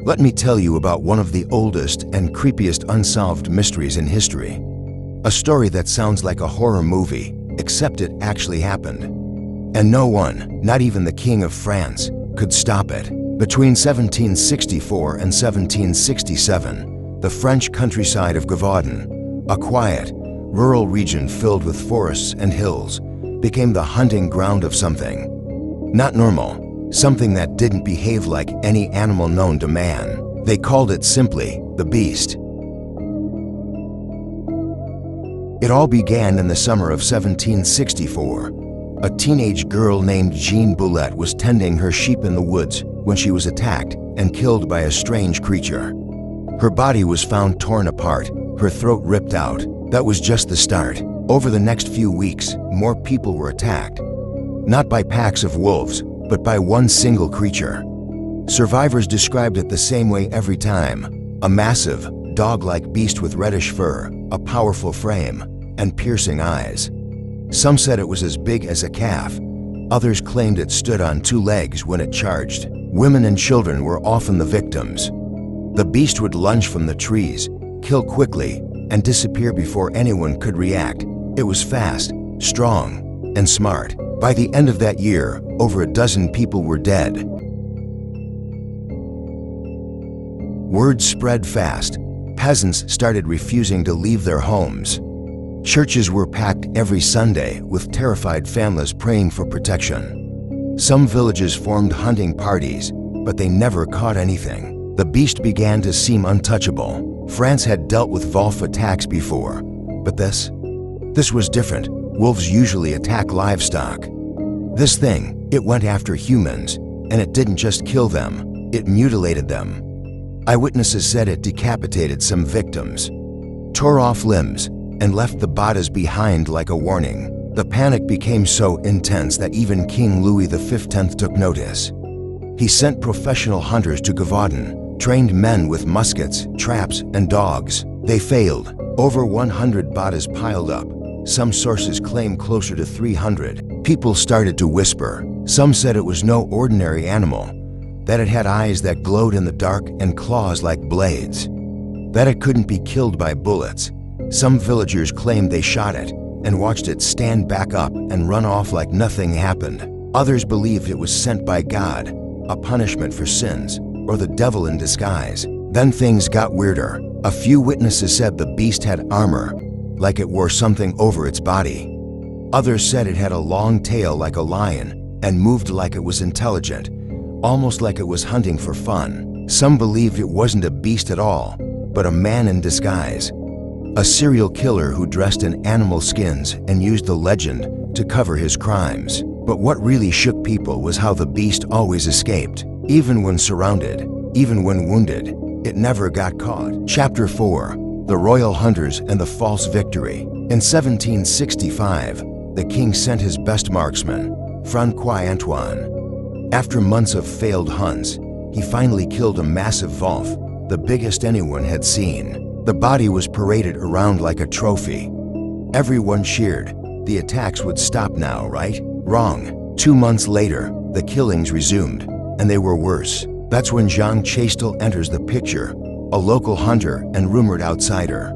Let me tell you about one of the oldest and creepiest unsolved mysteries in history. A story that sounds like a horror movie, except it actually happened. And no one, not even the King of France, could stop it. Between 1764 and 1767, the French countryside of Gévaudan, a quiet, rural region filled with forests and hills, became the hunting ground of something not normal, something that didn't behave like any animal known to man. They called it simply the Beast. It all began in the summer of 1764. A teenage girl named Jean Boulette was tending her sheep in the woods when she was attacked and killed by a strange creature. Her body was found torn apart, her throat ripped out. That was just the start. Over the next few weeks, more people were attacked. Not by packs of wolves, but by one single creature. Survivors described it the same way every time: a massive, dog-like beast with reddish fur, a powerful frame, and piercing eyes. Some said it was as big as a calf. Others claimed it stood on two legs when it charged. Women and children were often the victims. The beast would lunge from the trees, kill quickly, and disappear before anyone could react. It was fast, strong, and smart. By the end of that year, over a dozen people were dead. Word spread fast. Peasants started refusing to leave their homes. Churches were packed every Sunday with terrified families praying for protection. Some villages formed hunting parties, but they never caught anything. The beast began to seem untouchable. France had dealt with wolf attacks before, but this was different. Wolves usually attack livestock. This thing, it went after humans, and it didn't just kill them, it mutilated them. Eyewitnesses said it decapitated some victims, tore off limbs, and left the bodies behind like a warning. The panic became so intense that even King Louis XV took notice. He sent professional hunters to Gévaudan, trained men with muskets, traps, and dogs. They failed. Over 100 bodies piled up. Some sources claim closer to 300. People started to whisper. Some said it was no ordinary animal, that it had eyes that glowed in the dark and claws like blades, that it couldn't be killed by bullets. Some villagers claimed they shot it and watched it stand back up and run off like nothing happened. Others believed it was sent by God, a punishment for sins, or the devil in disguise. Then things got weirder. A few witnesses said the beast had armor, like it wore something over its body. Others said it had a long tail like a lion and moved like it was intelligent, almost like it was hunting for fun. Some believed it wasn't a beast at all, but a man in disguise. A serial killer who dressed in animal skins and used the legend to cover his crimes. But what really shook people was how the beast always escaped. Even when surrounded, even when wounded, it never got caught. Chapter 4. The Royal Hunters and the False Victory. In 1765, the king sent his best marksman, Francois Antoine. After months of failed hunts, he finally killed a massive wolf, the biggest anyone had seen. The body was paraded around like a trophy. Everyone cheered. The attacks would stop now, right? Wrong. 2 months later, the killings resumed, and they were worse. That's when Jean Chastel enters the picture, a local hunter and rumored outsider.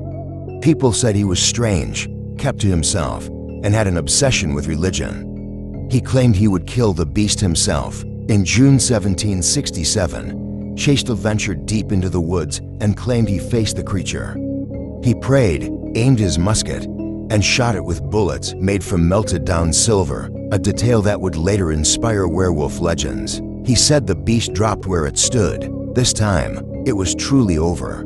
People said he was strange, kept to himself, and had an obsession with religion. He claimed he would kill the beast himself. In June 1767, Chastel ventured deep into the woods and claimed he faced the creature. He prayed, aimed his musket, and shot it with bullets made from melted down silver, a detail that would later inspire werewolf legends. He said the beast dropped where it stood. This time, it was truly over.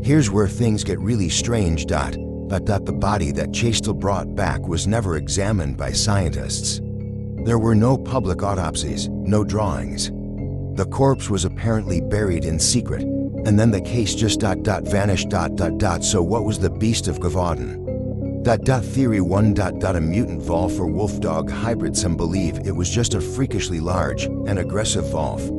Here's where things get really strange. The body that Chastel brought back was never examined by scientists. There were no public autopsies, no drawings. The corpse was apparently buried in secret, and then the case just vanished. So what was the Beast of Gévaudan? Theory 1. A mutant wolf or wolf-dog hybrid. Some believe it was just a freakishly large and aggressive wolf,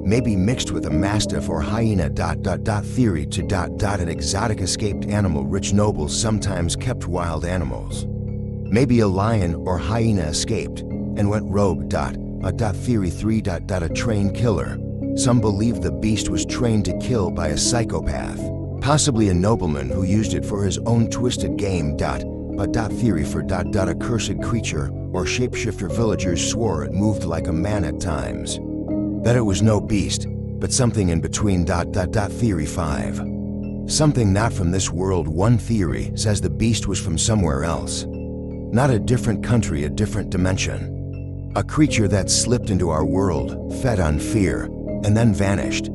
maybe mixed with a mastiff or hyena. Theory 2. An exotic escaped animal. Rich nobles sometimes kept wild animals. Maybe a lion or hyena escaped and went rogue. Theory 3. A trained killer, Some believed the beast was trained to kill by a psychopath, possibly a nobleman who used it for his own twisted game. But theory for a cursed creature or shapeshifter. Villagers swore it moved like a man at times. That it was no beast, but something in between. Theory 5. Something not from this world. One theory says the beast was from somewhere else. Not a different country, a different dimension. A creature that slipped into our world, fed on fear, and then vanished.